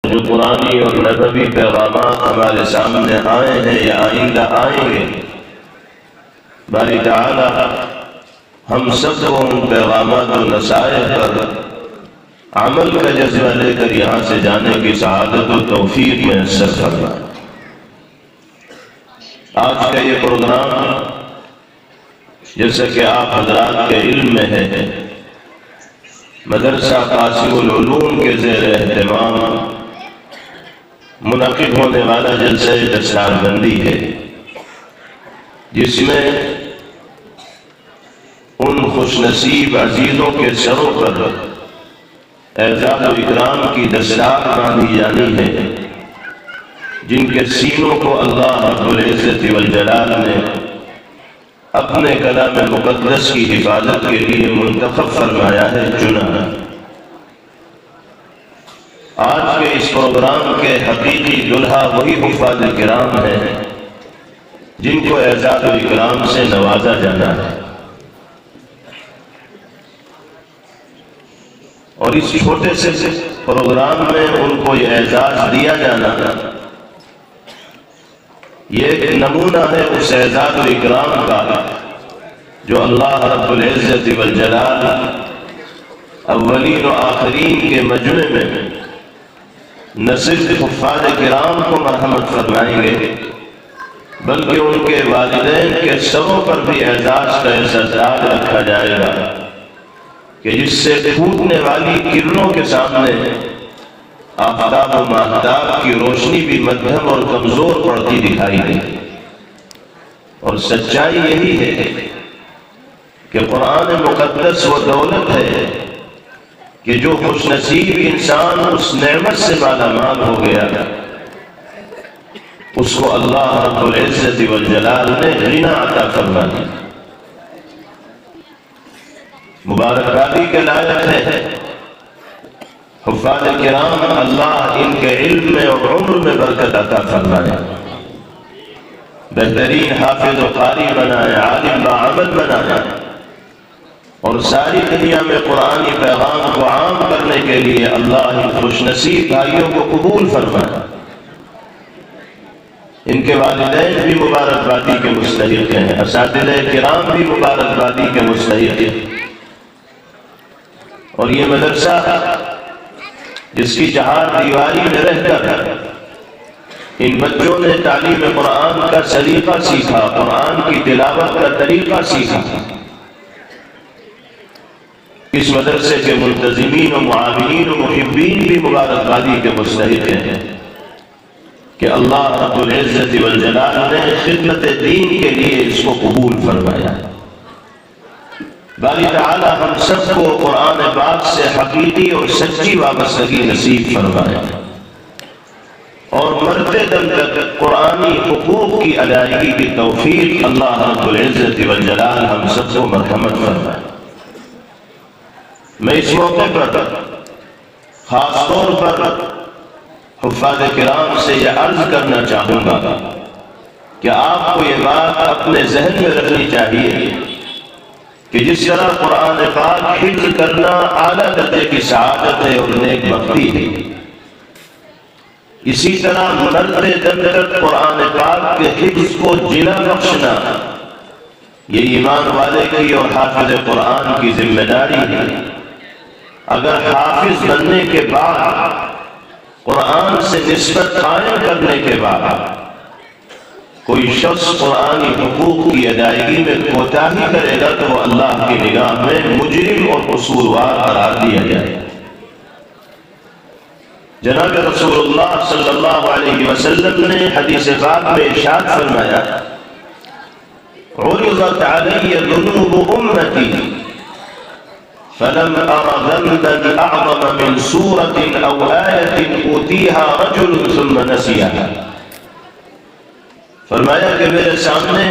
جو قرآنی اور نبوی پیغامات ہمارے سامنے آئے ہیں یا آئندہ آئیں گے، باری تعالی ہم سب کو ان پیغامات و نصائح پر عمل کا جذبہ لے کر یہاں سے جانے کی سعادت و توفیق میسر فرمائے۔ آج کا یہ پروگرام جیسا کہ آپ حضرات کے علم میں ہے، مدرسہ قاسم العلوم کے زیر اہتمام منعقد ہونے والا جلسہ دستار بندی ہے، جس میں ان خوش نصیب عزیزوں کے سروں پر اعزاز و اکرام کی دستار باندھی جانی ہے، جن کے سینوں کو اللہ رب العزت والجلال نے اپنے کلام مقدس کی حفاظت کے لیے منتخب فرمایا ہے، چنا ہے۔ آج کے اس پروگرام کے حقیقی دلہا وہی حفاظ کرام ہیں جن کو اعزاز و اکرام سے نوازا جانا ہے، اور اس چھوٹے سے پروگرام میں ان کو یہ اعزاز دیا جانا یہ ایک نمونہ ہے اس اعزاز و اکرام کا جو اللہ رب العزت والجلال اولین و آخرین کے مجمع میں نہ صرف حفاظ کرام کو مرحمت فرمائیں گے بلکہ ان کے والدین کے سروں پر بھی اعزاز کا ایسا تاج رکھا جائے گا کہ جس سے پھوٹنے والی کرنوں کے سامنے آفتاب و ماہتاب کی روشنی بھی مدھم اور کمزور پڑتی دکھائی دے۔ اور سچائی یہی ہے کہ قرآن مقدس وہ دولت ہے کہ جو خوش نصیب انسان اس نعمت سے مالا مال ہو گیا، اس کو اللہ رب العزت والجلال نے غنا عطا فرما دی۔ مبارکبادی کے لائق ہے حفاظ کرام، اللہ ان کے علم میں اور عمر میں برکت عطا فرمائے، بہترین حافظ و قاری بنائے، عالم بعمل بنائے، اور ساری دنیا میں قرآنی پیغام کو عام کرنے کے لیے اللہ ان خوش نصیب بھائیوں کو قبول فرمائے۔ ان کے والدین بھی مبارکبادی کے مستحق ہیں، اساتذہ کرام بھی مبارکبادی کے مستحق ہیں، اور یہ مدرسہ جس کی چہار دیواری میں رہ کر ان بچوں نے تعلیم قرآن کا سلیقہ سیکھا، قرآن کی تلاوت کا طریقہ سیکھا، اس مدرسے کے منتظمین و معاونین و محبین بھی مبارکبادی کے مستحق ہیں کہ اللہ رب العزت والجلال نے خدمت دین کے لیے اس کو قبول فرمایا۔ باری تعالی ہم سب کو قرآن پاک سے حقیقی اور سچی وابستگی نصیب فرمائے، اور مرتے دم تک قرآنی حقوق کی ادائیگی کی توفیق اللہ رب العزت والجلال ہم سب کو مرحمت فرمائے۔ میں اس موقع پر خاص طور پر حفاظ کرام سے یہ عرض کرنا چاہوں گا کہ آپ کو یہ بات اپنے ذہن میں رکھنی چاہیے کہ جس طرح قرآن پاک حفظ کرنا اعلیٰ درجے کی سعادت ہے اور نیک بختی ہے، اسی طرح مرتے دم تک قرآن پاک کے حفظ کو جلا بخشنا یہ ایمان والے کی اور حافظ قرآن کی ذمہ داری ہے۔ اگر حافظ بننے کے بعد، قرآن سے نسبت قائم کرنے کے بعد کوئی شخص قرآنی حقوق کی ادائیگی میں کوتاہی کرے گا تو وہ اللہ کی نگاہ میں مجرم اور قصوروار قرار دیا جائے۔ جناب رسول اللہ صلی اللہ علیہ وسلم نے حدیث پاک میں ارشاد فرمایا، عرضت علی ذنوب امتی فلم ار ذنبا اعظم من سورة او آیة اوتیها رجل ثم نسیها۔ فرمایا کہ میرے سامنے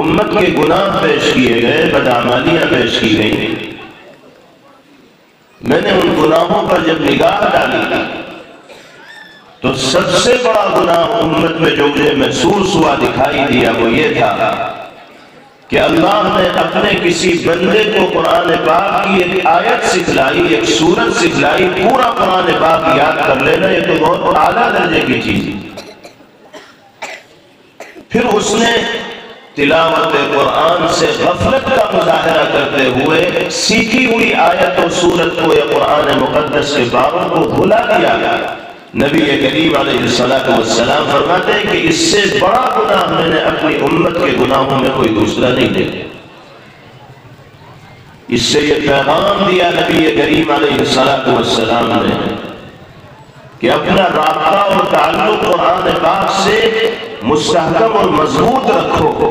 امت کے گناہ پیش کیے گئے، بدعمالیاں پیش کی گئی، میں نے ان گناہوں پر جب نگاہ ڈالی تو سب سے بڑا گناہ امت میں جو مجھے محسوس ہوا، دکھائی دیا، وہ یہ تھا کہ اللہ نے اپنے کسی بندے کو قرآن پاک کی ایک آیت سکھلائی، ایک سورت سکھلائی، پورا قرآن پاک یاد کر لینا، یہ تو بہت اعلیٰ درجے کی چیز ہے۔ پھر اس نے تلاوت قرآن سے غفلت کا مظاہرہ کرتے ہوئے سیکھی ہوئی آیت و سورت کو یا قرآن مقدس کے بابوں کو بھلا دیا۔ نبی کریم علیہ السلام فرماتے ہیں کہ اس سے بڑا گناہ میں نے اپنی امت کے گناہوں میں کوئی دوسرا نہیں دیکھا۔ اس سے یہ پیغام دیا نبی کریم علیہ السلام نے کہ اپنا رابطہ اور تعلق قرآن پاک سے مستحکم اور مضبوط رکھو،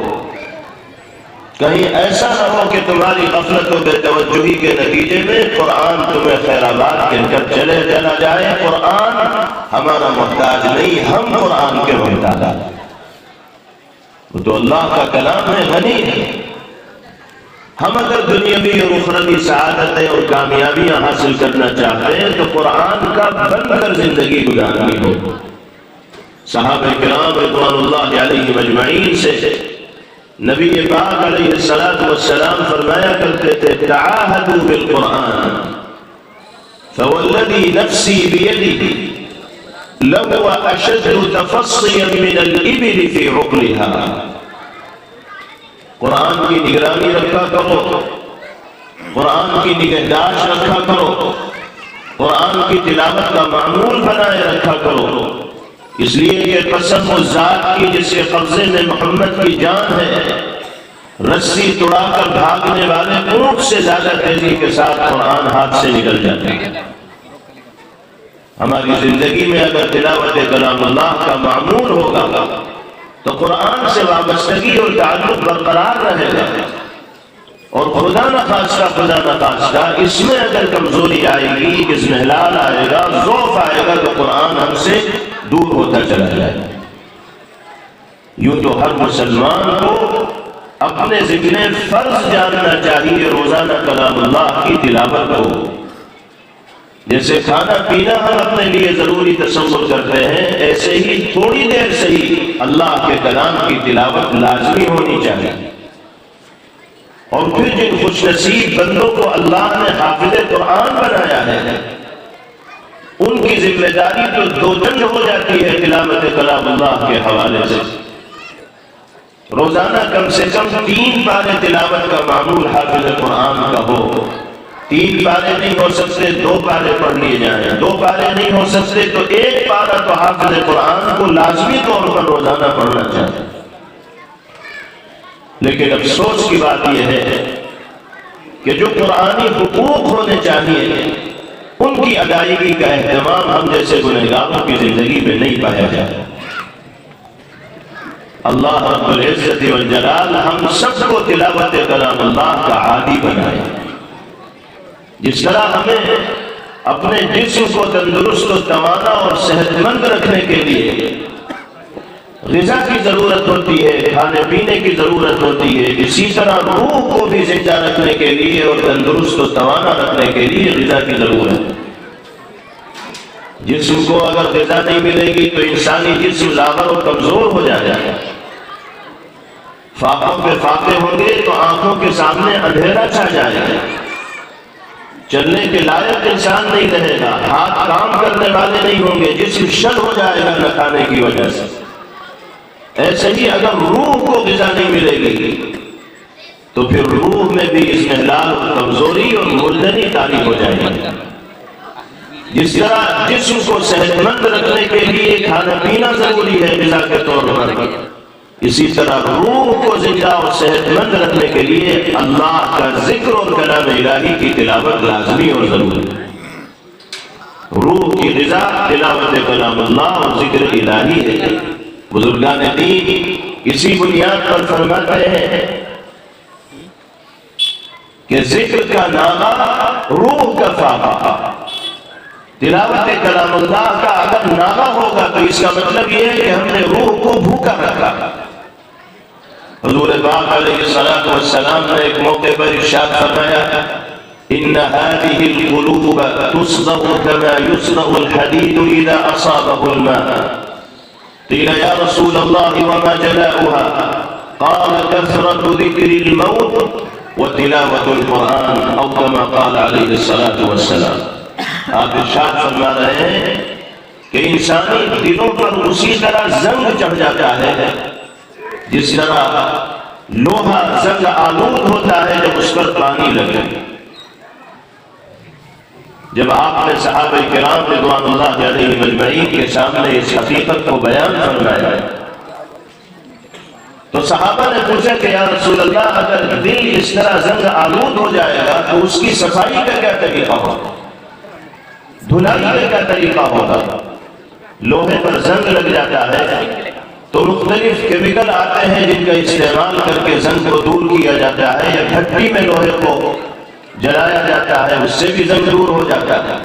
کہیں ایسا نہ ہو کہ تمہاری غفلت و بے توجہی کے نتیجے میں قرآن تمہیں خیر آباد کہہ کر چلا جائے۔ قرآن ہمارا محتاج نہیں، ہم قرآن کے محتاج ہیں۔ وہ تو اللہ کا کلام ہے، غنی ہے۔ ہم اگر دنیاوی اور اخروی سعادتیں اور کامیابیاں حاصل کرنا چاہتے ہیں تو قرآن کا بن کر زندگی گزارنی ہو۔ صحابہ کرام رضوان اللہ علیہم اجمعین سے نبی پاک علیہ السلام فرمایا کرتے تھے تعاہدوا بالقرآن فوالذی نفسی بیدہ لہو اشد تفصیا من الابل فی عقلها۔ قرآن کی نگرانی رکھا کرو، قرآن کی نگہداشت رکھا کرو، قرآن کی تلاوت کا معمول بنائے رکھا کرو، اس لیے کہ قسم اس ذات کی جس کے قبضے میں محمد کی جان ہے، رسی توڑا کر بھاگنے والے اونٹ سے زیادہ تیزی کے ساتھ قرآن ہاتھ سے نکل جاتا ہے۔ ہماری زندگی میں اگر تلاوت کلام اللہ کا معمول ہوگا تو قرآن سے وابستگی اور تعلق برقرار رہے گا، اور خدا نخواستہ اس میں اگر کمزوری آئے گی، اضمحلال آئے گا، ضعف آئے گا تو قرآن ہم سے دور ہوتا چلا جائے گا۔ یوں تو ہر مسلمان کو اپنے ذمہ فرض جاننا چاہیے روزانہ کلام اللہ کی تلاوت کو۔ جیسے کھانا پینا ہم اپنے لیے ضروری تصور کرتے ہیں، ایسے ہی تھوڑی دیر سے ہی اللہ کے کلام کی تلاوت لازمی ہونی چاہیے۔ اور پھر جن خوش نصیب بندوں کو اللہ نے حافظ قرآن بنایا ہے، ان کی ذمہ داری تو دو دنڈ ہو جاتی ہے تلاوت کلام اللہ کے حوالے سے۔ روزانہ کم سے کم 3 پارے تلاوت کا معمول حافظ قرآن کا ہو۔ 3 پارے نہیں ہو سکتے 2 پارے پڑھ لیے جائیں، 2 پارے نہیں ہو سکتے تو 1 پارہ تو حافظ قرآن کو لازمی طور پر روزانہ پڑھنا چاہیے۔ لیکن افسوس کی بات یہ ہے کہ جو قرآنی حقوق ہونے چاہیے ان کی ادائیگی کا اہتمام ہم جیسے گنہگاروں کی زندگی میں نہیں پایا جاتا۔ اللہ رب العزت والجلال ہم سب کو تلاوت کلام اللہ کا عادی بنائے۔ جس طرح ہمیں اپنے جسم کو تندرست و توانا اور صحت مند رکھنے کے لیے غذا کی ضرورت ہوتی ہے، کھانے پینے کی ضرورت ہوتی ہے، اسی طرح روح کو بھی زندہ رکھنے کے لیے اور تندرست و توانا رکھنے کے لیے غذا کی ضرورت ہے۔ جسم کو اگر غذا نہیں ملے گی تو انسانی جسم لاغر اور کمزور ہو جائے گا۔ فاقوں پہ فاقے ہوں گے تو آنکھوں کے سامنے اندھیرا چھا جائے گا، چلنے کے لائق انسان نہیں رہے گا، ہاتھ کام کرنے والے نہیں ہوں گے، جسم شل ہو جائے گا نہ کھانے کی وجہ سے۔ ایسے ہی اگر روح کو غذا نہیں ملے گی تو پھر روح میں بھی اضمحلال اور کمزوری اور مردنی طاری ہو جائے گی۔ جس طرح جسم کو صحت مند رکھنے کے لیے کھانا پینا ضروری ہے غذا کے طور پر، اسی طرح روح کو زندہ اور صحت مند رکھنے کے لیے اللہ کا ذکر اور کلام الہی کی تلاوت لازمی اور ضروری ہے۔ روح کی غذا تلاوت کلام اللہ اور ذکر الہی ہے۔ بزرگان دین اسی بنیاد پر فرماتے ہیں کہ ذکر کا ناغہ روح کا فاقہ۔ تلاوت کلام اللہ کا اگر ناغہ ہوگا تو اس کا مطلب یہ ہے کہ ہم نے روح کو بھوکا رکھا۔ حضور پاک علیہ السلام نے ایک موقع پر ارشاد فرمایا ان هذه القلوب تصنع كما يصنع الحديد اذا اصابه الماء قيل يا رسول الله وما جلاؤها قال كثرة ذكر الموت وتلاوة القرآن او كما قال علیہ الصلاة والسلام. آپ ارشاد فرما رہے ہیں کہ انسانی دلوں پر اسی طرح زنگ چڑھ جاتا ہے جس طرح لوہا زنگ آلود ہوتا ہے جب اس پر پانی لگے. جب آپ نے صحابہ کرام رضوان اللہ علیہم اجمعین کے سامنے اس حقیقت کو بیان فرمایا تو صحابہ نے پوچھا کہ یا رسول اللہ اگر دل اس طرح زنگ آلود ہو جائے گا تو اس کی صفائی کا کیا طریقہ ہوگا, دھلائی کا کیا طریقہ ہوگا؟ لوہے پر زنگ لگ جاتا ہے تو مختلف کیمیکل آتے ہیں جن کا استعمال کر کے زنگ کو دور کیا جاتا ہے, یا بھٹی میں لوہے کو جلایا جاتا ہے, اس سے بھی زنگ دور ہو جاتا ہے.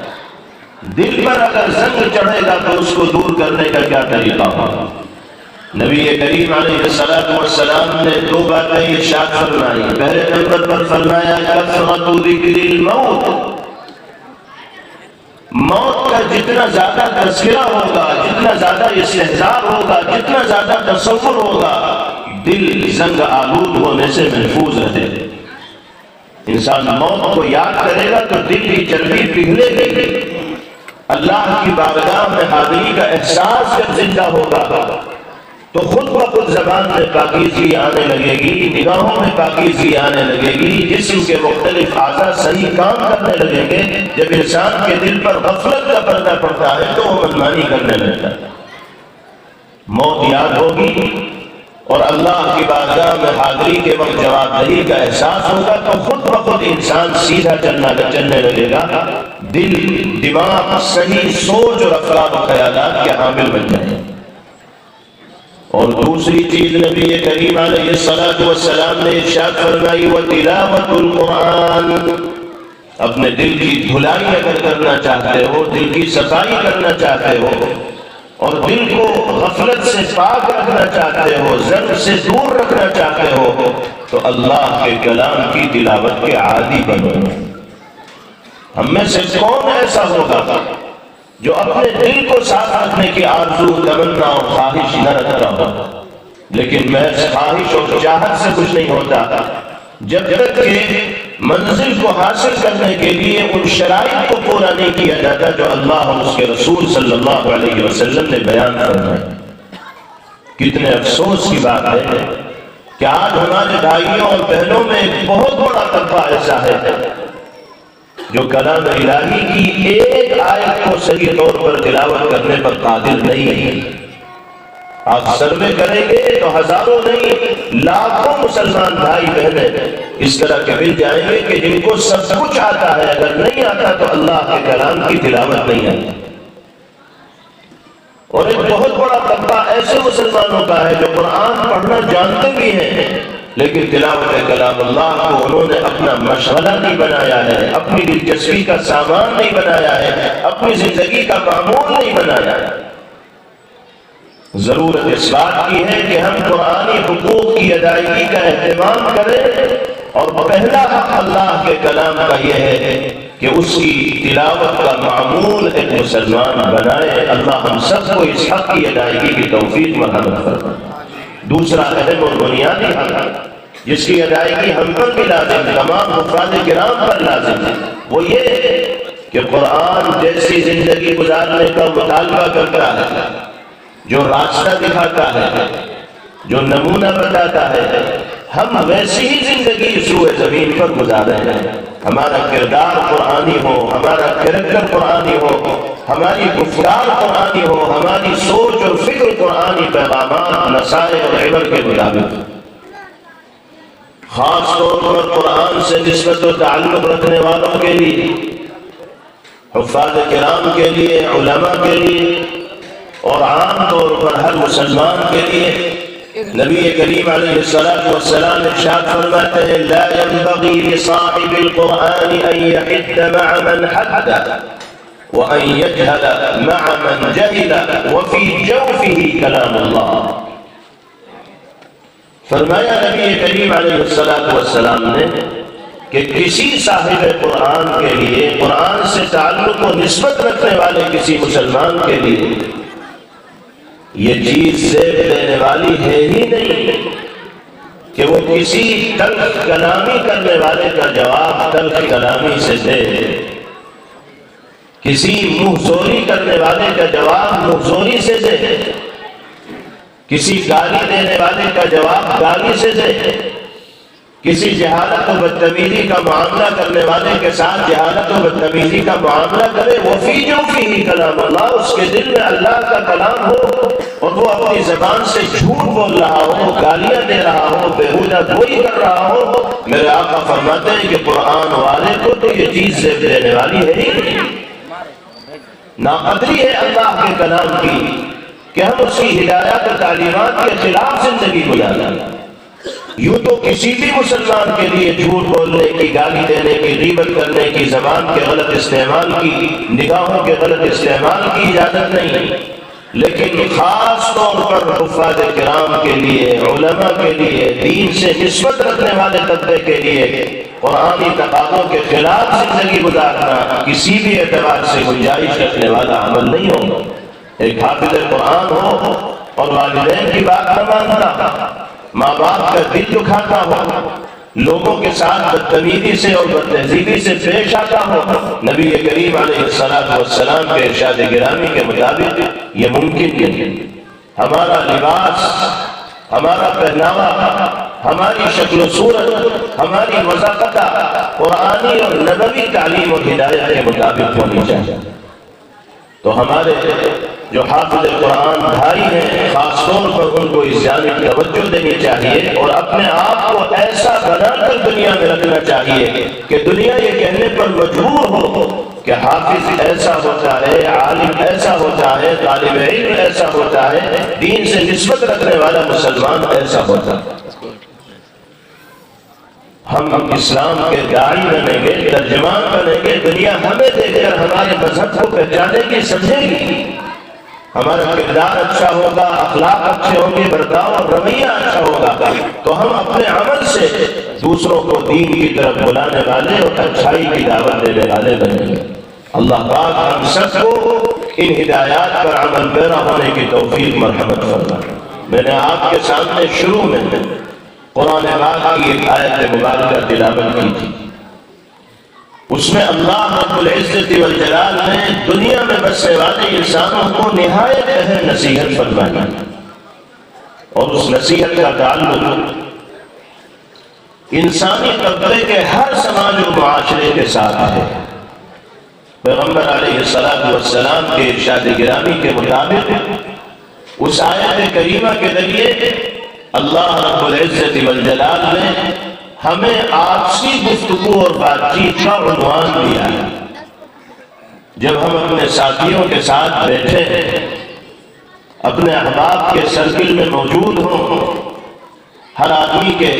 دل پر اگر زنگ چڑھے گا تو اس کو دور کرنے کا کیا طریقہ ہوگا؟ نبی کریم علیہ السلام نے دو باتیں ارشاد فرمائی. پہلے نمبر پر فرمایا کثرت ذکر الموت, موت کا جتنا زیادہ تذکرہ ہوگا, جتنا زیادہ استحضار ہوگا, جتنا زیادہ تصور ہوگا, دل زنگ آلود ہونے سے محفوظ رہے. انسان موت کو یاد کرے گا تو دل کی چربی پگھلے گی. اللہ کی بارگاہ میں حاضری کا احساس جب زندہ ہوگا تو خود بخود زبان میں پاکیزگی آنے لگے گی, نگاہوں میں پاکیزگی آنے لگے گی, جسم کے مختلف اعضاء صحیح کام کرنے لگیں گے. جب انسان کے دل پر غفلت کا پردہ پڑتا ہے تو وہ منمانی کرنے لگتا ہے. موت یاد ہوگی اور اللہ کی بارگاہ میں حاضری کے وقت جواب دہی کا احساس ہوگا تو خود بخود انسان سیدھا چلنے لگے گا. دل, دماغ صحیح سوچ اور افکار و خیالات کے حامل بن جائیں. اور دوسری چیز نبی کریم علیہ السلام نے ارشاد فرمائی وتلاوت القرآن. اپنے دل کی دھلائی اگر کرنا چاہتے ہو, دل کی صفائی کرنا چاہتے ہو, اور دل کو غفلت سے پاک رکھنا چاہتے ہو, زنگ سے دور رکھنا چاہتے ہو, تو اللہ کے کلام کی تلاوت کے عادی بنو. ہم میں سے کون ایسا ہوگا جو اپنے دل کو صاف رکھنے کی آرزو, تمنا اور خواہش نہ رکھتا ہو؟ لیکن محض خواہش اور چاہت سے کچھ نہیں ہوتا جب تک کہ منزل کو حاصل کرنے کے لیے ان شرائط کو پورا نہیں کیا جاتا جو اللہ اور اس کے رسول صلی اللہ علیہ وسلم نے بیان فرمایا. کتنے افسوس کی بات ہے کہ آج ہمارے بھائیوں اور بہنوں میں ایک بہت بڑا طبقہ ایسا ہے جو کلام الہی کی ایک آیت کو صحیح طور پر تلاوت کرنے پر قادر نہیں ہے. آپ سروے کریں گے تو ہزاروں نہیں لاکھوں مسلمان بھائی بہنیں اس طرح کے مل جائیں گے کہ جن کو سب کچھ آتا ہے, اگر نہیں آتا تو اللہ کے کلام کی تلاوت نہیں آتی. اور ایک بہت بڑا طبقہ ایسے مسلمانوں کا ہے جو قرآن پڑھنا جانتے بھی ہیں لیکن تلاوت کلام اللہ کو انہوں نے اپنا مشغلہ نہیں بنایا ہے, اپنی دلچسپی کا سامان نہیں بنایا ہے, اپنی زندگی کا معمول نہیں بنایا ہے. ضرورت اس بات کی ہے کہ ہم قرآنی حقوق کی ادائیگی کا اہتمام کریں, اور پہلا حق اللہ کے کلام کا یہ ہے کہ اس کی تلاوت کا معمول ایک مسلمان بنائے. اللہ ہم سب کو اس حق کی ادائیگی کی توفیق مرحمت فرمائے. دوسرا اہم اور بنیادی حق جس کی ادائیگی ہم پر بھی لازم ہے, تمام حفاظ کرام پر لازم ہے, وہ یہ کہ قرآن جیسی زندگی گزارنے کا مطالبہ کرتا ہے, جو راستہ دکھاتا ہے, جو نمونہ بتاتا ہے, ہم ویسی ہی زندگی سوئے زمین پر گزارے ہیں. ہمارا کردار قرآنی ہو, ہمارا کریکٹر قرآنی ہو, ہماری گفتار قرآنی ہو, ہماری سوچ اور فکر قرآنی پیغامات, نصائح اور عبر کے مطابق. خاص طور پر قرآن سے نسبت و تعلق رکھنے والوں کے لیے, حفاظ کرام کے لیے, علماء کے لیے, اور عام طور پر ہر مسلمان کے لیے نبی کریم علیہ السلام ارشاد فرماتے ہیں لا ينبغي لصاحب القرآن ان يحد مع من حد وان يجهل مع من جهل وفي جوفه كلام الله. فرمایا نبی کریم علیہ السلام نے کہ کسی صاحب قرآن کے لیے, قرآن سے تعلق و نسبت رکھنے والے کسی مسلمان کے لیے یہ چیز زیب دینے والی ہے ہی نہیں کہ وہ کسی تلخ کلامی کرنے والے کا جواب تلخ کلامی سے دے، کسی منہ زوری کرنے والے کا جواب منہ زوری سے دے، کسی گالی دینے والے کا جواب گالی سے دے، کسی جہالت و بدتمیزی کا معاملہ کرنے والے کے ساتھ جہالت و بدتمیزی کا معاملہ کرے۔ وفی جو فی کلام اللہ، اس کے دل میں اللہ کا کلام ہو اور وہ اپنی زبان سے جھوٹ بول رہا ہو، گالیاں دے رہا ہو، بیہودہ گوئی کر رہا ہو، میرے آقا فرماتے ہیں کہ قرآن والے کو تو یہ چیز زیب دینے والی ہے ہی نہیں۔ ناقدری ہے اللہ کے کلام کی کہ ہم اس کی ہدایات و تعلیمات کے خلاف زندگی گزاریں۔ یوں تو کسی بھی مسلمان کے لیے جھوٹ بولنے کی، گالی دینے کی، غیبت کرنے کی، زبان کے غلط استعمال کی، نگاہوں کے غلط استعمال کی اجازت نہیں، لیکن خاص طور پر حفاظ کرام کے لیے، علماء کے لیے، دین سے نسبت رکھنے والے طبقے کے لیے قرآنی تقاضوں کے خلاف زندگی گزارنا کسی بھی اعتبار سے گنجائش رکھنے والا عمل نہیں ہوگا۔ ایک حافظ قرآن ہو اور والدین کی بات نہ مانتا، ماں باپ کا دل دکھاتا ہو، لوگوں کے ساتھ بدتمیزی سے اور بدتہذیبی سے پیش آتا ہو، نبی کریم علیہ السلام کے ارشاد گرامی کے مطابق یہ ممکن نہیں۔ ہمارا لباس، ہمارا پہناوا، ہماری شکل و صورت، ہماری وضاحت قرآنی اور نبوی تعلیم اور ہدایت کے مطابق ہونی چاہیے۔ تو ہمارے جو حافظ قرآن بھائی ہیں، خاص طور پر ان کو اس جانب توجہ دینی چاہیے اور اپنے آپ کو ایسا بنا کر دنیا میں رکھنا چاہیے کہ دنیا یہ کہنے پر مجبور ہو کہ حافظ ایسا ہوتا ہے، عالم ایسا ہوتا ہے، طالب علم ایسا ہوتا ہے، دین سے نسبت رکھنے والا مسلمان ایسا ہوتا ہے۔ ہم اسلام کے داعی بنیں گے، ترجمان بنیں گے، دنیا ہمیں دیکھ کر ہمارے مذہب کو پہچانے گی، سمجھے گی۔ ہمارا کردار اچھا ہوگا، اخلاق اچھے ہوں گے، برتاؤ اور رویہ اچھا ہوگا تو ہم اپنے عمل سے دوسروں کو دین کی طرف بلانے والے اور اچھائی کی دعوت دینے والے بنیں گے۔ اللہ پاک ہم سب کو ان ہدایات پر عمل پیرا ہونے کی توفیق مرحمت فرمائے۔ میں نے آپ کے سامنے شروع میں قرآن پاک کی ایک آیت مبارکہ تلاوت کی تھی، اس میں اللہ رب العزت والجلال نے دنیا میں بسنے والے انسانوں کو نہایت اہم نصیحت فرمائی، اور اس نصیحت کا تعلق انسانی طبقے کے ہر سماج و معاشرے کے ساتھ ہے۔ پیغمبر علیہ السلام کے ارشاد گرامی کے مطابق اس آیت کریمہ کے ذریعے اللہ رب العزت والجلال نے ہمیں آپسی گفتگو اور بات چیت کا عنوان دیا ہے۔ جب ہم اپنے ساتھیوں کے ساتھ بیٹھے ہیں، اپنے احباب کے سرکل میں موجود ہوں، ہر آدمی کے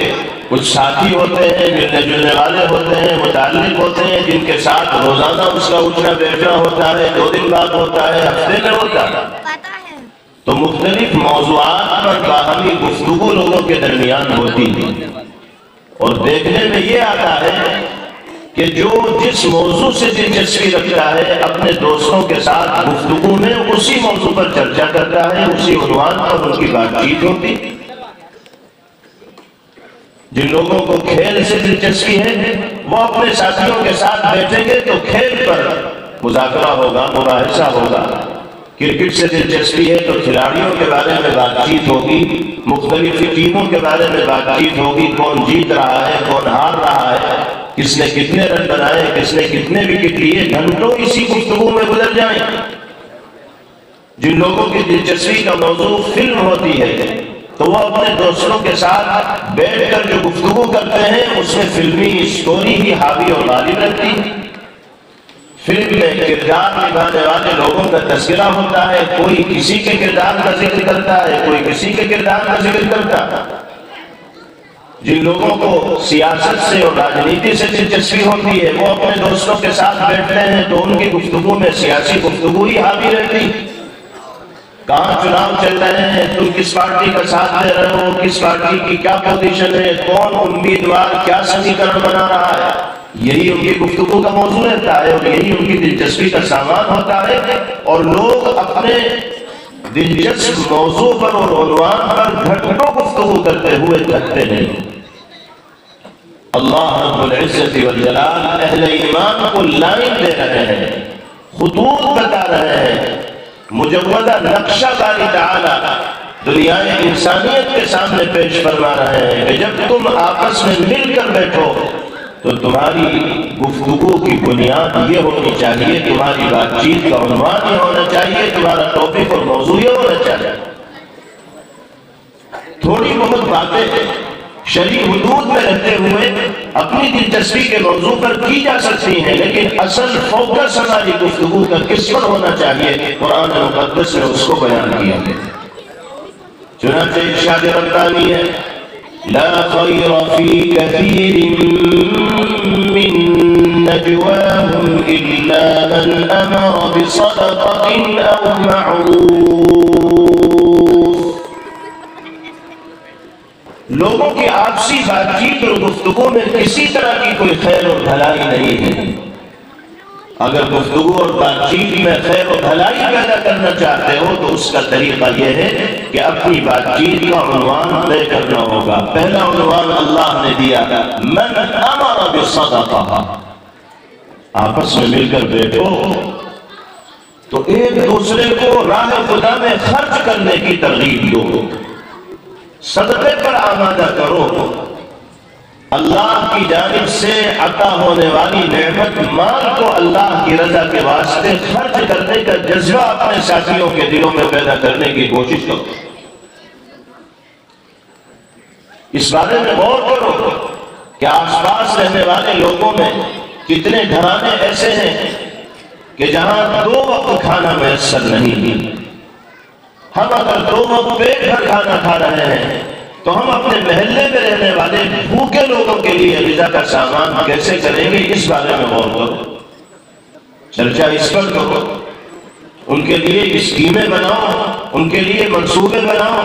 کچھ ساتھی ہوتے ہیں، ملنے جلنے والے ہوتے ہیں، متعلق ہوتے ہیں، جن کے ساتھ روزانہ اس کا اٹھنا بیٹھنا ہوتا ہے، 2 دن بعد ہوتا ہے، ہفتے میں ہوتا ہے، تو مختلف موضوعات پر باہمی گفتگو لوگوں کے درمیان ہوتی ہے، اور دیکھنے میں یہ آتا ہے کہ جو جس موضوع سے دلچسپی رکھتا ہے اپنے دوستوں کے ساتھ گفتگو میں اسی موضوع پر چرچا کرتا ہے، اسی عنوان پر ان کی بات چیت ہوتی۔ جن لوگوں کو کھیل سے دلچسپی ہے وہ اپنے ساتھیوں کے ساتھ بیٹھیں گے تو کھیل پر مذاکرہ ہوگا، مباحثہ ہوگا۔ کرکٹ سے دلچسپی ہے تو کھلاڑیوں کے بارے میں بات چیت ہوگی، مختلف ٹیموں کے بارے میں بات چیت ہوگی، کون جیت رہا ہے، کون ہار رہا ہے، کس نے کتنے رن بنائے، کس نے کتنے وکٹ لیے، گھنٹوں اسی گفتگو میں گزر جائیں۔ جن لوگوں کی دلچسپی کا موضوع فلم ہوتی ہے تو وہ اپنے دوستوں کے ساتھ بیٹھ کر جو گفتگو کرتے ہیں اس میں فلمی اسٹوری ہی حاوی اور غالب رہتی ہے۔ فلم میں کردار نبھانے والے لوگوں کا تذکرہ ہوتا ہے، کوئی کسی کے کردار کا ذکر کرتا ہے، کوئی کسی کے کردار کا ذکر کرتا ہے۔ جن لوگوں کو سیاست سے اور راجنیتی سے دلچسپی ہوتی ہے وہ اپنے دوستوں کے ساتھ بیٹھتے ہیں تو ان کی گفتگو میں سیاسی گفتگو ہی حاوی رہتی۔ کہاں چناؤ چل رہے ہیں، تم کس پارٹی کا ساتھ دے رہے ہو، کس پارٹی کی کیا پوزیشن ہے، کون امیدوار کیا سمیکرن بنا رہا ہے، یہی ان کی گفتگو کا موضوع رہتا ہے اور یہی ان کی دلچسپی کا سامان ہوتا ہے۔ اور لوگ اپنے دلچسپ موضوع پر اور عنوان پر گھنٹوں گفتگو کرتے ہوئے تھکتے نہیں۔ اللہ رب العزت والجلال اہل ایمان کو لائن دے رہے ہیں، خطوط بتا رہے ہیں، مجودہ نقشہ باری تعالی دنیا انسانیت کے سامنے پیش فرما رہے ہیں کہ جب تم آپس میں مل کر بیٹھو تو تمہاری گفتگو کی بنیاد یہ ہونی چاہیے، تمہاری بات چیت کا عنوان یہ ہونا چاہیے، تمہارا ٹاپک اور موضوع یہ ہونا چاہیے۔ تھوڑی بہت باتیں شرعی حدود میں رہتے ہوئے اپنی دلچسپی کے موضوع پر کی جا سکتی ہیں، لیکن اصل فوکس ہماری گفتگو کا کس پر ہونا چاہیے، قرآن مقدس میں اس کو بیان کیا گیا۔ چنانچہ ارشاد ربانی ہے، لا خیر فی کثیر من نجواہم الا من امر بصدقۃ او معروف۔ لوگوں کی آپسی بات چیت اور گفتگو میں کسی طرح کی کوئی خیر اور بھلائی نہیں ہے۔ اگر گفتگو اور بات چیت میں خیر و بھلائی پیدا کرنا چاہتے ہو تو اس کا طریقہ یہ ہے کہ اپنی بات چیت کا عنوان طے کرنا ہوگا۔ پہلا عنوان اللہ نے دیا، من امر بصدقہ، آپس میں مل کر بیٹھو تو ایک دوسرے کو راہ خدا میں خرچ کرنے کی ترغیب دو، صدقے پر آمادہ کرو۔ اللہ کی جانب سے عطا ہونے والی نعمت مال کو اللہ کی رضا کے واسطے خرچ کرنے کا جذبہ اپنے ساتھیوں کے دلوں میں پیدا کرنے کی کوشش کرو۔ اس بارے میں غور کرو کہ آس پاس رہنے والے لوگوں میں کتنے گھرانے ایسے ہیں کہ جہاں 2 وقت کھانا میسر نہیں۔ ہم اگر 2 وقت پیٹ بھر کھانا کھا رہے ہیں تو ہم اپنے محلے میں رہنے والے بھوکے لوگوں کے لیے غذا کا سامان کیسے کریں گے، اس بارے میں غور کرو، چرچا اس پر کرو، ان کے لیے اسکیمیں بناؤ، ان کے لیے منصوبے بناؤ،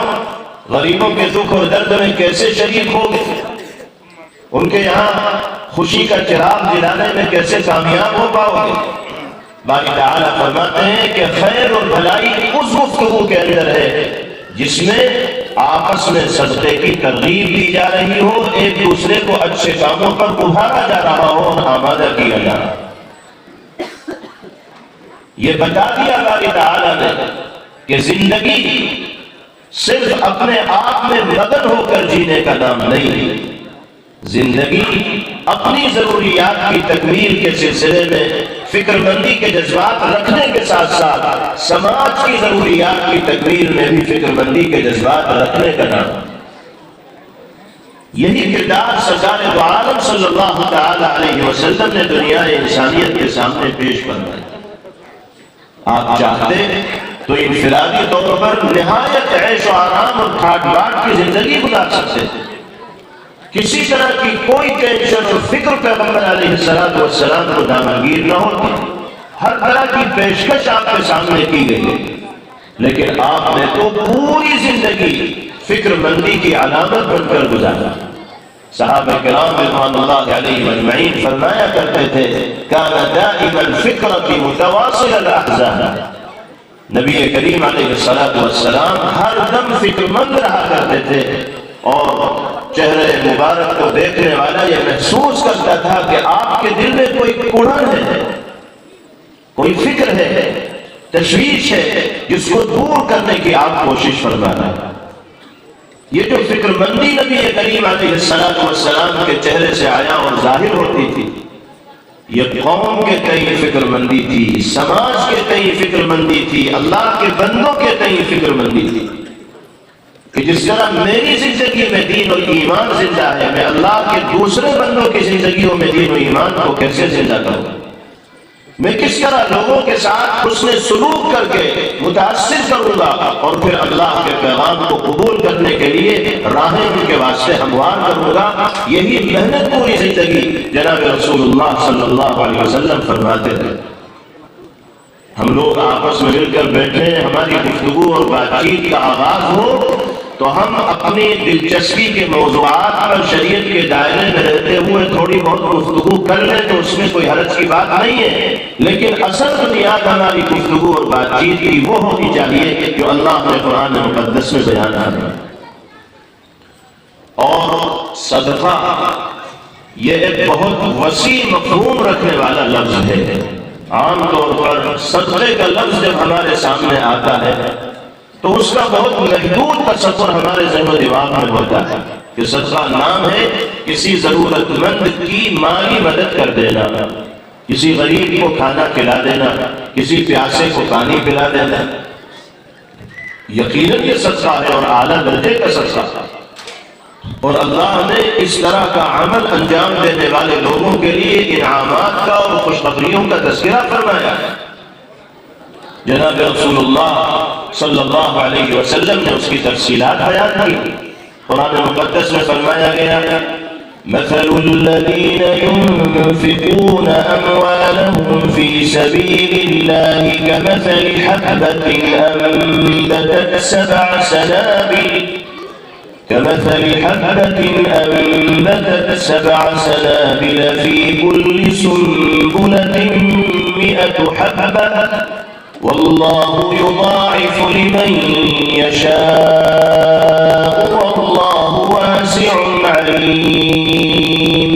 غریبوں کے دکھ اور درد میں کیسے شریک ہوگے، ان کے یہاں خوشی کا چراغ جلانے میں کیسے کامیاب ہو پاؤ گے۔ باری تعالیٰ فرماتے ہیں کہ خیر اور بھلائی اس گفتگو کے اندر ہے جس میں آپس میں صدقے کی ترغیب دی جا رہی ہو، ایک دوسرے کو اچھے کاموں پر ابھارا جا رہا ہو اور آمادہ کیا جا رہا ہو۔ یہ بتا دیا باری تعالیٰ نے کہ زندگی صرف اپنے آپ میں مگن ہو کر جینے کا نام نہیں، زندگی اپنی ضروریات کی تکمیل کے سلسلے میں فکر مندی کے جذبات رکھنے کے ساتھ ساتھ سماج کی ضروریات کی تکمیل میں بھی فکر مندی کے جذبات رکھنے کا نام۔ یہی کردار سرکار دو عالم صلی اللہ تعالی علیہ وسلم نے دنیا انسانیت کے سامنے پیش کروایا۔ آپ چاہتے تو انفرادی طور پر نہایت عیش و آرام اور ٹھاٹ باٹ کی زندگی گزار سکتے تھے، کسی طرح کی کوئی ٹینشن اور فکر پیغمبر علیہ السلام کو دامنگیر نہ ہوتی، ہر طرح کی پیشکش آپ کے سامنے کی گئی، لیکن آپ نے تو پوری زندگی فکر مندی کی علامت بن کر گزارا۔ صحابہ کرام رضوان اللہ علیہ اجمعین فرمایا کرتے تھے، کان دائما الفکرۃ متواصل الاحزان، نبی کریم علیہ السلام ہر دم فکر مند رہا کرتے تھے اور چہرے مبارک کو دیکھنے والا یہ محسوس کرتا تھا کہ آپ کے دل میں کوئی کڑن ہے، کوئی فکر ہے، تشویش ہے، جس کو دور کرنے کی آپ کوشش فرما رہے ہیں۔ یہ جو فکر مندی نبی کریم علیہ السلام کے چہرے سے آیا اور ظاہر ہوتی تھی، یہ قوم کے تئیں فکر مندی تھی، سماج کے تئیں فکر مندی تھی، اللہ کے بندوں کے تئیں فکر مندی تھی کہ جس طرح میری زندگی میں دین و ایمان زندہ ہے، میں اللہ کے دوسرے بندوں کی زندگیوں میں دین و ایمان کو کیسے زندہ کروں، میں کس طرح لوگوں کے ساتھ حسن سلوک کر کے متاثر کروں گا اور پھر اللہ کے پیغام کو قبول کرنے کے لیے راہیں ان کے واسطے ہموار کروں گا۔ یہی محنت پوری زندگی جناب رسول اللہ صلی اللہ علیہ وسلم فرماتے تھے۔ ہم لوگ آپس میں مل کر بیٹھے، ہماری گفتگو اور بات چیت کا آغاز ہو تو ہم اپنی دلچسپی کے موضوعات پر شریعت کے دائرے میں رہتے ہوئے تھوڑی بہت گفتگو کر لیں تو اس میں کوئی حرج کی بات نہیں ہے، لیکن اصل بنیاد ہماری گفتگو اور بات چیت کی وہ ہونی چاہیے جو اللہ نے قرآن مقدس میں بیان ہے۔ اور صدقہ یہ ایک بہت وسیع مفہوم رکھنے والا لفظ ہے۔ عام طور پر صدقے کا لفظ جب ہمارے سامنے آتا ہے تو اس کا بہت محدود تصور ہمارے ذہن و دماغ میں ہوتا ہے کہ صدقہ نام ہے کسی ضرورت مند کی مالی مدد کر دینا، کسی غریب کو کھانا کھلا دینا، کسی پیاسے کو پانی پلا دینا۔ یقیناً یہ صدقہ ہے اور اعلیٰ درجے کا صدقہ ہے، اور اللہ نے اس طرح کا عمل انجام دینے والے لوگوں کے لیے انعامات کا اور خوشخبریوں کا تذکرہ فرمایا ہے۔ جناب رسول اللہ صلی اللہ علیہ وسلم نے اس کی تفصیلات بیان کی۔ قرآن مقدس میں فرمایا گیا مثل الذين ينفقون أموالهم في سبيل الله كمثل حبة أنبتت سبع سنابل في كل سنبلة 100 حبة والله يضاعف لمن يشاء والله واسع عليم۔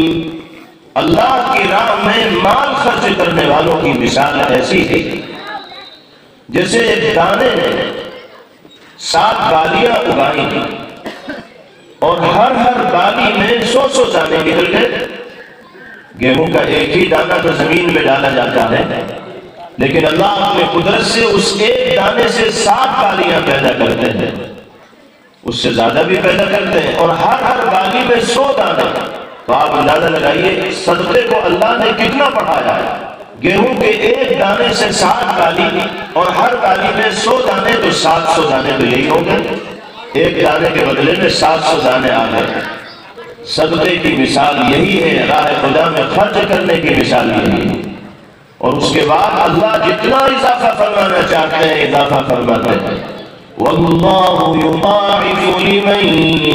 اللہ کی راہ میں مال خرچ کرنے والوں کی مثال ایسی ہے جیسے ایک دانے نے 7 بالیاں اگائی اور ہر بالی میں 100 دانے نکل گئے۔ گیہوں کا ایک ہی دانہ تو زمین میں ڈالا جاتا ہے، لیکن اللہ اپنے قدرت سے اس ایک دانے سے 7 بالیاں پیدا کرتے ہیں، اس سے زیادہ بھی پیدا کرتے ہیں، اور ہر بالی میں 100 دانے۔ تو آپ اندازہ لگائیے صدقے کو اللہ نے کتنا بڑھایا ہے۔ گیہوں کے ایک دانے سے 7 بالی اور ہر بالی میں 100 دانے، تو 700 دانے تو یہی ہو گئے، ایک دانے کے بدلے میں 700 دانے آ گئے۔ صدقے کی مثال یہی ہے، راہ خدا میں خرچ کرنے کی مثال یہی ہے۔ اور اس کے بعد اللہ جتنا اضافہ فرمانا چاہتے ہیں اضافہ فرماتے ہیں۔ وَاللَّهُ يُضَاعِفُ لِمَن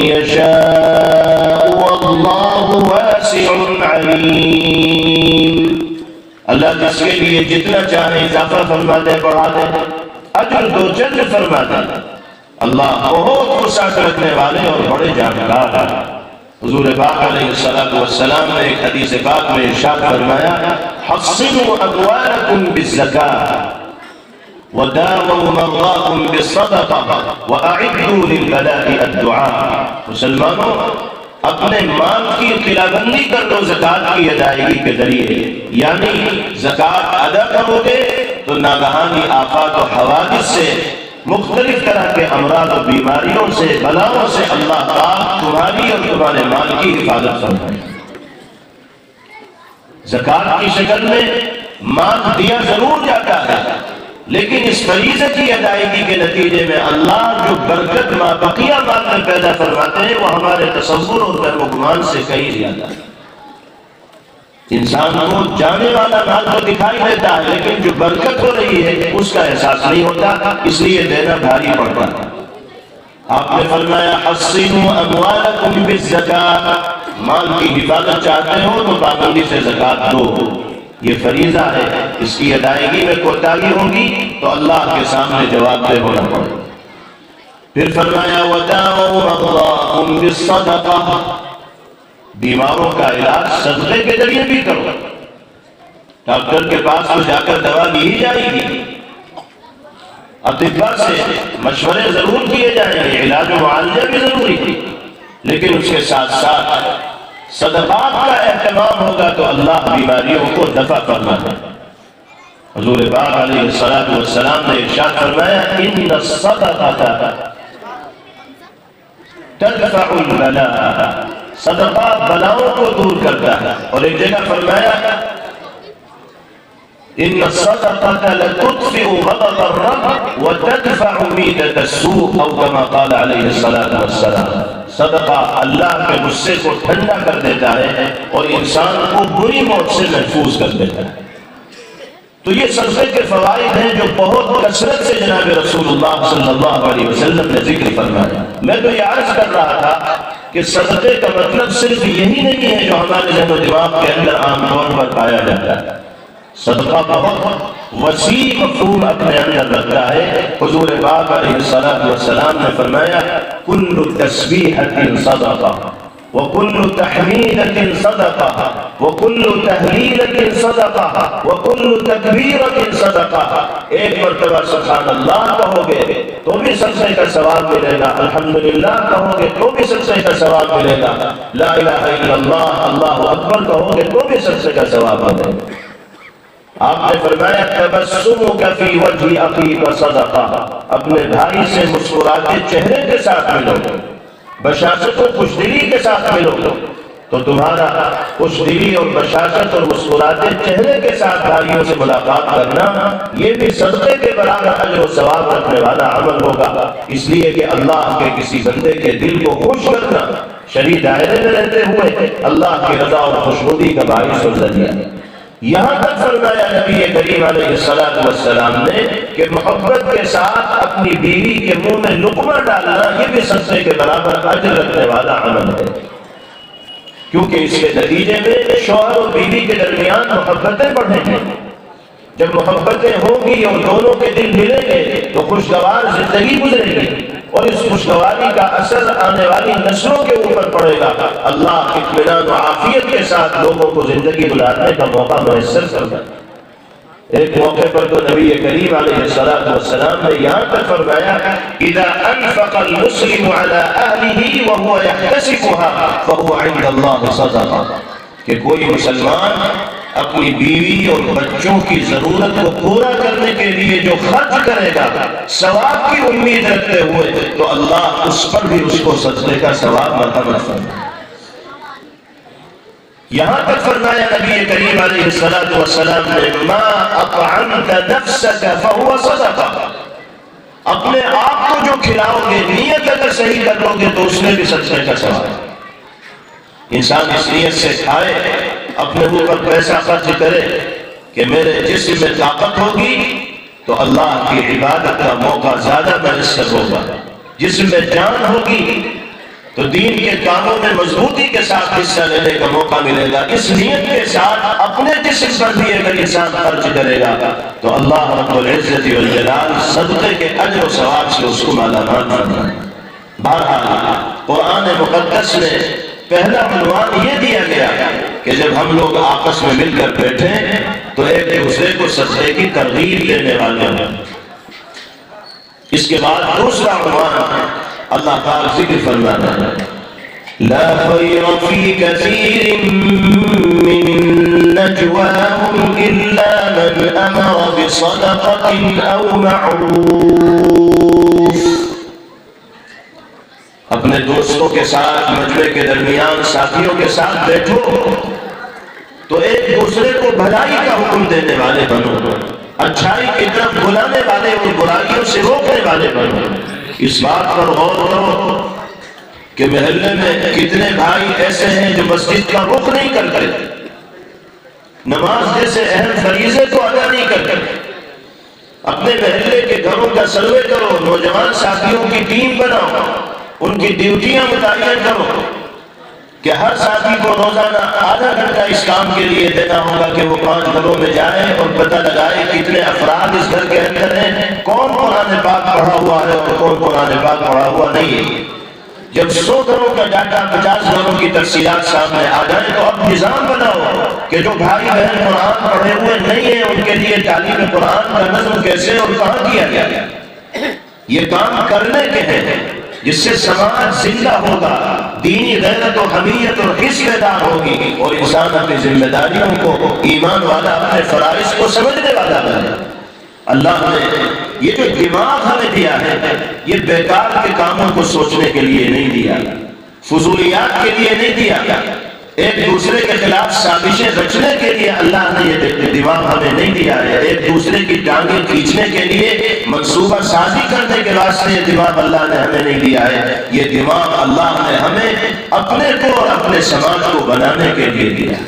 يَشَاءُ وَاللَّهُ وَاسِعٌ عَلِيمٌ۔ اللہ جس کے لیے جتنا چاہے اضافہ فرما دے، بڑھا دے، اجر 2 چند فرما دے۔ اللہ بہت وسعت رکھنے والے اور بڑے جانکار ہیں۔ حضور پاک علیہ السلام نے ایک حدیث پاک میں ارشاد فرمایا حصنوا اموالکم بالزکاة وداووا مرضاکم بالصدقہ واعدوا للبلاء الدعاء۔ مسلمانوں اپنے مال کی قلعہ بندی کر دو زکوٰۃ کی ادائیگی کے ذریعے، یعنی زکوٰۃ ادا کرو گے تو ناگہانی آفات و حوادث سے، مختلف طرح کے امراض و بیماریوں سے، بلاؤں سے اللہ پاک تمہاری اور تمہارے مال کی حفاظت فرمائے۔ زکوٰۃ کی شکل میں مال دیا ضرور جاتا ہے، لیکن اس فریضے کی ادائیگی کے نتیجے میں اللہ جو برکت بقیہ مال میں پیدا فرماتے ہیں وہ ہمارے تصور اور فہم و گمان سے کہیں زیادہ ہے۔ انسان کو جانے والا مال تو دکھائی دیتا ہے، لیکن جو برکت ہو رہی ہے اس کا احساس نہیں ہوتا، اس لیے دینا بھاری پڑتا ہے۔ آپ نے فرمایا حصنوا اموالکم بالزکاة، مال کی حفاظت چاہتے ہو تو پابندی سے زکوٰۃ دو، یہ فریضہ ہے، اس کی ادائیگی میں کوتاہی ہوگی تو اللہ کے سامنے جواب دہ ہونا پڑے۔ پھر فرمایا وداووا مرضاکم بالصدقہ، بیماروں کا علاج صدقے کے ذریعے بھی کرو۔ ڈاکٹر کے پاس تو جا کر دوا لی ہی جائے گی، اطباء سے مشورے ضرور کیے جائیں گے، علاج و معالجہ بھی ضروری ہے، لیکن اس کے ساتھ ساتھ صدقات کا اہتمام ہوگا تو اللہ بیماریوں کو دفع فرما دے۔ حضور پاک علیہ السلام نے ارشاد فرمایا ان الصدقۃ تدفع البلاء، صدقہ بلاؤں کو دور کرتا ہے۔ اور ایک جگہ فرمایا ان الصدقۃ لتطفئ غضب الرب وتدفع میدۃ السوء، او کما قال علیہ السلام، صدقہ اللہ کے غصے کو ٹھنڈا کر دیتا ہے اور انسان کو بری موت سے محفوظ کر دیتا ہے۔ تو یہ صدقے کے فوائد ہیں جو بہت کثرت سے جناب رسول اللہ صلی اللہ علیہ وسلم نے ذکر فرمایا۔ میں تو یہ عرض کر رہا تھا کہ صدقے کا مطلب صرف یہی نہیں ہے جو ہمارے ذہن و دماغ کے اندر عام طور پر پایا جاتا ہے۔ صدقہ بہت وسیع مفہوم اپنے اندر رکھتا ہے۔ حضور پاک علیہ الصلوۃ والسلام نے فرمایا کل تسبیحۃ صدقہ وکل تحمیدۃ صدقہ وکل تہلیلۃ صدقہ وکل تکبیرۃ صدقہ۔ ایک مرتبہ سبحان اللہ کہو گے تو بھی صدقے کا ثواب ملے گا، الحمدللہ کہو گے تو بھی صدقے کا ثواب ملے گا، لا الہ الا اللہ اللہ اکبر کہو گے تو بھی صدقے کا ثواب ملے گا۔ آپ نے فرمایا تبسمک فی وجہ اخیک صدقہ، اپنے بھائی سے مسکراتے چہرے کے ساتھ ملو، بشاشت و خوشدلی کے ساتھ ملو تو تمہارا خوشدلی اور بشاشت اور مسکراتے چہرے کے ساتھ بھائیوں سے ملاقات کرنا یہ بھی صدقے کے برابر اجر و ثواب رکھنے والا عمل ہوگا، اس لیے کہ اللہ کے کسی بندے کے دل کو خوش کرنا شرعی دائرے میں رہتے ہوئے اللہ کی رضا اور خوشنودی کا باعث اور ذریعہ۔ یہاں تک فرمایا نبی کریم علیہ الصلوۃ والسلام نے کہ محبت کے ساتھ اپنی بیوی کے منہ میں لقمہ ڈالنا یہ بھی صدقے کے برابر اجر رکھنے والا عمل ہے، کیونکہ اس کے نتیجے میں شوہر اور بیوی کے درمیان محبتیں بڑھیں گی۔ جب محبتیں ہوں گی اور دونوں کے دل ملیں گے تو خوشگوار زندگی گزرے گی، اور اس خوشگواری کا اثر آنے والی نسلوں کے اوپر پڑے گا۔ اللہ اطمینان و عافیت کے ساتھ لوگوں کو زندگی گزارنے کا موقع میسر کرتا ہے۔ ایک موقع پر تو نبی کریم علیہ الصلوۃ والسلام نے یہاں تک فرمایا اذا انفق المسلم على اهله وهو يحتسبها فهو عند الله صدقہ، کہ کوئی مسلمان اپنی بیوی اور بچوں کی ضرورت کو پورا کرنے کے لیے جو خرچ کرے گا ثواب کی امید رکھتے ہوئے تو اللہ اس پر بھی اس کو صدقے کا ثواب مرحمت فرمائے۔ یہاں تک فرمایا نبی کریم علیہ الصلوۃ والسلام نے ما اطعمت نفسك فهو صدقہ، اپنے آپ کو جو کھلاؤ گے نیت اگر صحیح کر لو گے تو اس میں بھی صدقے کا ثواب۔ انسان اس نیت سے کھائے، اپنے اوپر پیسہ خرچ کرے کہ میرے جسم میں طاقت ہوگی تو اللہ کی عبادت کا موقع زیادہ میسر ہوگا، جسم میں جان ہوگی تو دین کے کاموں میں مضبوطی کے ساتھ حصہ لینے کا موقع ملے گا۔ اس نیت کے ساتھ اپنے جسم پر بھی اگر انسان خرچ کرے گا تو اللہ رب العزت والجلال صدقے کے اجر و ثواب سے اس کو مالا مال فرمائے۔ بہرحال قرآن مقدس میں پہلا عنوان یہ دیا گیا کہ جب ہم لوگ آپس میں مل کر بیٹھیں تو ایک دوسرے کو صدقے کی ترغیب دینے والے ہیں۔ اس کے بعد دوسرا عنوان اللہ تعالی ذکر فرماتا ہے لا خیر فی کثیر من نجواہم الا من امر بصدقۃ او معروف۔ اپنے دوستوں کے ساتھ مجمع کے درمیان ساتھیوں کے ساتھ بیٹھو تو ایک دوسرے کو بھلائی کا حکم دینے والے بنو، اچھائی کی طرف بلانے والے اور برائیوں سے روکنے والے بنو۔ اس بات پر غور کرو کہ محلے میں کتنے بھائی ایسے ہیں جو مسجد کا رخ نہیں کرتے، نماز جیسے اہم فریضے کو ادا نہیں کرتے۔ اپنے محلے کے گھروں کا سروے کرو، نوجوان ساتھیوں کی ٹیم بناؤ، ان کی ڈیوٹیاں متعین کرو کہ ہر ساتھی کو روزانہ آدھا گھنٹہ اس کام کے لیے دینا ہوگا کہ وہ 5 گھروں میں جائے اور پتہ لگائے کتنے افراد اس گھر کے اندر ہیں، کون قرآن پاک پڑھا ہوا ہے اور کون قرآن پاک پڑھا ہوا نہیں ہے۔ جب 100 گھروں کا ڈاٹا 50 گھروں کی تفصیلات سامنے آ جائے تو اب نظام بناؤ کہ جو بھائی بہن قرآن پڑھے ہوئے نہیں ہیں ان کے لیے تعلیم قرآن کا نظم کیسے اور کہاں کیا گیا۔ یہ کام کرنے کے ہیں جس سے سماج زندہ ہوگا، دینی غیرت و حمیت اور حس بیدار ہوگی اور انسان اپنی ذمہ داریوں کو ایمان والا اپنے فرائض کو سمجھنے والا بنے۔ اللہ نے یہ جو دماغ ہمیں دیا ہے یہ بیکار کے کاموں کو سوچنے کے لیے نہیں دیا، فضولیات کے لیے نہیں دیا، ایک دوسرے کے خلاف سازشیں رچنے کے لیے اللہ نے یہ دماغ ہمیں نہیں دیا ہے، ایک دوسرے کی ٹانگیں کھینچنے کے لیے منصوبہ سازی کرنے کے واسطے یہ دماغ اللہ نے ہمیں نہیں دیا ہے۔ یہ دماغ اللہ نے ہمیں اپنے کو اور اپنے سماج کو بنانے کے لیے دیا۔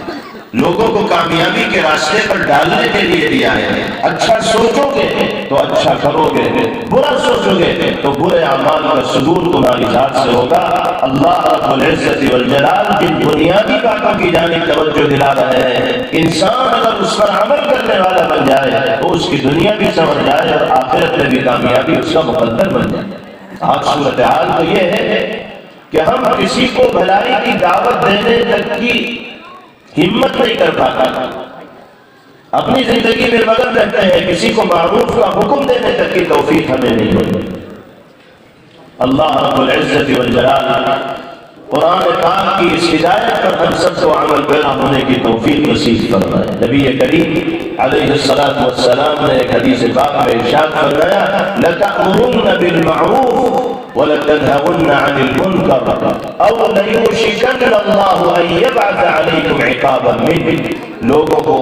لوگوں کو کامیابی کے راستے پر ڈالنے کے لیے دیا ہے۔ اچھا سوچو گے تو اچھا کرو گے، برا سوچو گے تو برے اعمال کا صدور تمہاری ذات سے ہوگا۔ اللہ رب العزت والجلال جن بنیادی باتوں کی جانب توجہ دلا رہے ہیں، انسان اگر اس پر عمل کرنے والا بن جائے تو اس کی دنیا بھی سنور جائے اور آخرت میں بھی کامیابی اس کا مقدر بن جائے۔ آج صورتحال تو یہ ہے کہ ہم کسی کو بھلائی کی دعوت دینے تک کی ہمت نہیں کر پاتا، اپنی زندگی میں مگن رہتے ہیں، کسی کو معروف کا حکم دینے تک کی توفیق ہمیں نہیں ہوتی۔ اللہ رب العزت والجلال قرآن پاک کی اس ہدایت پر ہم سب کو عمل پیرا ہونے کی توفیق نصیب فرمائے۔ نبی کریم علیہ الصلوۃ والسلام نے ایک حدیث پاک میں ارشاد فرمایا، لَتَأْمُرُنَّ بِالْمَعْرُوفِ وَلَتَنْهَوُنَّ عَنِ الْمُنكَرِ أَوْ لَيُوشِكَنَّ اللَّهُ أَن يَبْعَثَ عَلَيْكُمْ عِقَابًا مِّنْهُ۔ لوگوں کو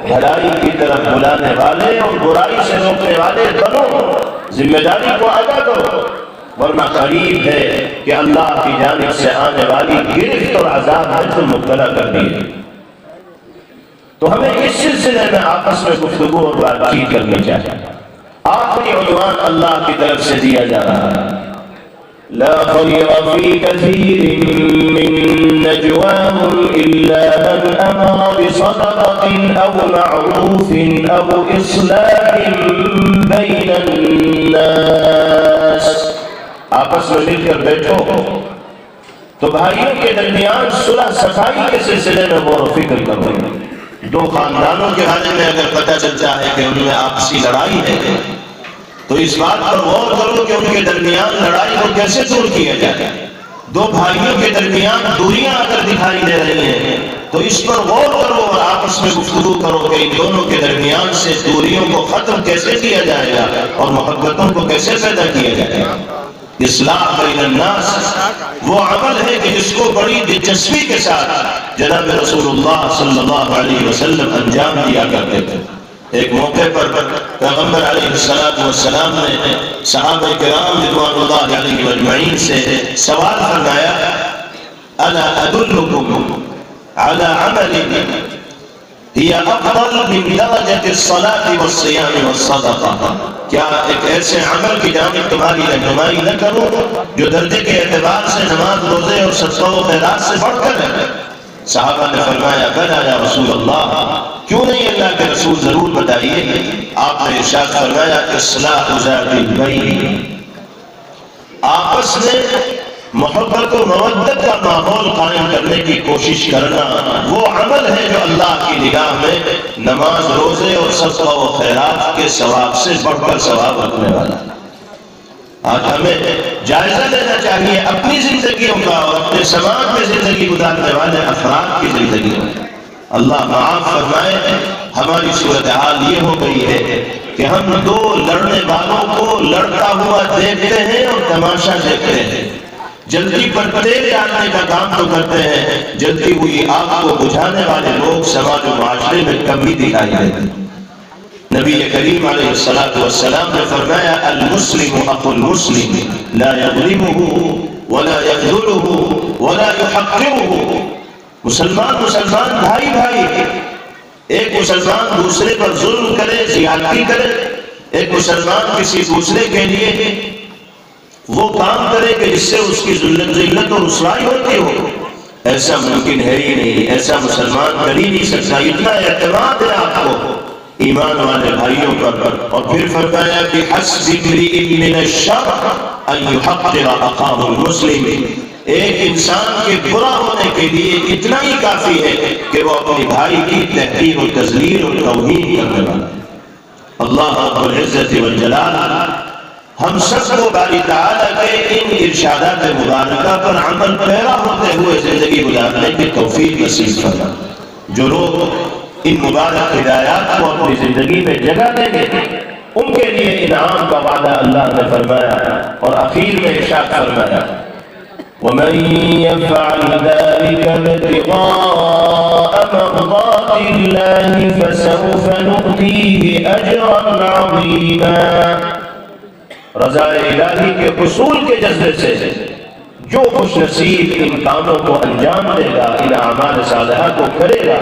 بھلائی کی طرف بلانے والے اور برائی سے روکنے والے بنو، ذمہ داری کو ادا کرو، ورنہ قریب ہے کہ اللہ کی جانب سے آنے والی گرفت اور عذاب میں تم مبتلا کر دیے۔ تو ہمیں اس سلسلے میں آپس میں گفتگو اور بات چیت کرنی چاہیے۔ آخری عنوان اللہ کی طرف سے دیا جا رہا ہے، لا خير في كثير من نجواهم إلا من أمر بصدقة أو معروف أو إصلاح بين الناس۔ آپس میں مل کر بیٹھو تو بھائیوں کے درمیان صلح صفائی کے سلسلے میں غور و فکر کرو۔ دو خاندانوں کے بارے میں اگر پتہ چلتا ہے کہ ان میں آپسی لڑائی ہے تو اس بات پر غور کرو کہ ان کے درمیان لڑائی کو کیسے دور کیا جائے۔ دو بھائیوں کے درمیان دوریاں اگر دکھائی دے رہی ہیں تو اس پر غور کرو اور آپس میں گفتگو کرو کہ ان دونوں کے درمیان سے دوریوں کو ختم کیسے کیا جائے گا اور محبتوں کو کیسے پیدا کیا جائے گا۔ اصلاح بین الناس وہ عمل ہے کہ جس کو بڑی دلچسپی کے ساتھ جناب رسول اللہ صلی اللہ علیہ وسلم انجام دیا کرتے تھے۔ ایک موقع پر پیغمبر علیہ السلام نے صحابہ کرام رضوان اللہ علیہ اجمعین سے سوال فرمایا، الا ادلکم علی عمل هي افضل من درجة الصلاة والصيام والصدقة، کیا ایک ایسے عمل کی جانب تمہاری رہنمائی نہ کروں جو درجے کے اعتبار سے نماز، روزے اور صدقہ و خیرات سے بڑھ کر ہے؟ صحابہ نے فرمایا، بلا یا رسول اللہ، کیوں نہیں اللہ کے رسول، ضرور بتائیے۔ آپ نے ارشاد فرمایا، اصلاح ذات البین، آپس میں محبت و مودت کا ماحول قائم کرنے کی کوشش کرنا وہ عمل ہے جو اللہ کی نگاہ میں نماز، روزے اور صدقہ و خیرات کے ثواب سے بڑھ کر ثواب رکھنے والا ہے۔ آج ہمیں جائزہ لینا چاہیے اپنی زندگیوں کا اور اپنے سماج میں زندگی گزارنے والے افراد کی زندگیوں کا۔ اللہ معاف فرمائے، ہماری صورتحال یہ ہو گئی ہے کہ ہم دو لڑنے والوں کو لڑتا ہوا دیکھتے ہیں اور تماشا دیکھتے ہیں، جلدی پر تیل ڈالنے کا کام تو کرتے ہیں، جلدی ہوئی آگ کو بجھانے والے لوگ سماج و معاشرے میں کم ہی دکھائی دیتے ہیں۔ نبی کریم علیہ السلام نے فرمایا، المسلم اخو المسلم لا یظلمہ ولا یخذلہ ولا یحقرہ۔ مسلمان بھائی بھائی، ایک مسلمان دوسرے پر ظلم کرے، زیادتی کرے، ایک مسلمان کسی دوسرے کے لیے وہ کام کرے کہ جس سے اس کی ذلت اور رسوائی ہوتی ہو، ایسا ممکن ہے ہی نہیں، ایسا مسلمان کر ہی نہیں سکتا۔ اتنا اعتماد ہے آپ کو ایمان والے بھائیوں پر۔ اور پھر فرمایا کہ حسب امرئ من الشر ان یحقر اخاہ المسلم، ایک انسان کے برا ہونے کے لیے اتنا ہی کافی ہے کہ وہ اپنے بھائی کی تحقیر و تذلیل اور توہین کرنے والا ہے۔ اللہ رب العزت والجلال ہم سب کو باری تعالیٰ کے ان ارشادات مبارکہ پر عمل پیرا ہوتے ہوئے زندگی گزارنے کی توفیق نصیب فرمائے۔ جو لوگ ان مبارک ہدایات کو اپنی زندگی میں جگہ دیں گے ان کے لیے انعام کا وعدہ اللہ نے فرمایا اور اخیر میں ارشاد فرمایا، وَمَن يَفْعَلْ ذَلِكَ ابْتِغَاءَ مَرْضَاتِ اللَّهِ فَسَوْفَ نُؤْتِيهِ أَجْرًا عَظِيمًا۔ رضا الہی کے حصول کے جذبے سے جو خوش نصیب ان کاموں کو انجام دے گا، ان اعمال صالحہ کو کرے گا،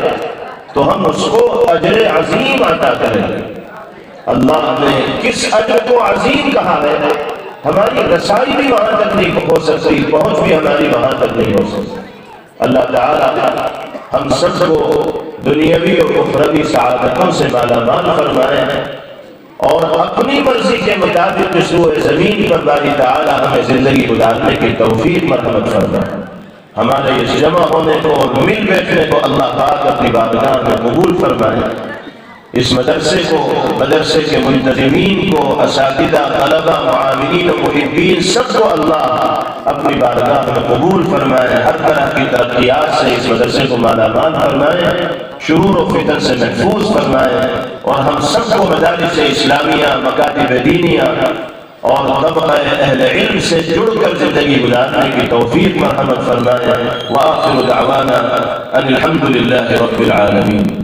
تو ہم اس کو اجر عظیم عطا کریں گے۔ اللہ نے کس اجر کو عظیم کہا ہے؟ ہماری رسائی بھی وہاں تک نہیں ہو سکتی، پہنچ بھی ہماری وہاں تک نہیں ہو سکتی۔ اللہ تعالیٰ ہم سب کو دنیاوی اور اخروی سعادتوں سے مالا مال فرمائے اور اپنی مرضی کے مطابق اس روئے زمین پر باری تعالیٰ ہمیں زندگی گزارنے کی توفیق مرحمت فرمائے۔ ہمارے اس جمع ہونے کو اور مل بیٹھنے کو اللہ پاک اپنی بارگاہ میں قبول فرمائے۔ اس مدرسے کو، مدرسے کے منتظمین کو، اساتذہ، طلبہ، معاونین و محبین سب کو اللہ اپنی بارگاہ میں قبول فرمائے۔ ہر طرح کی ترقیات سے اس مدرسے کو مالا مال فرمائے، شرور و فتن سے محفوظ فرمائے، اور ہم سب کو مدارس اسلامیہ، مکاتب دینیہ اور طبقہ اہل علم سے جڑ کر زندگی گزارنے کی توفیق مرحمت فرمائے۔ وآخر دعوانا ان الحمد للہ رب العالمین۔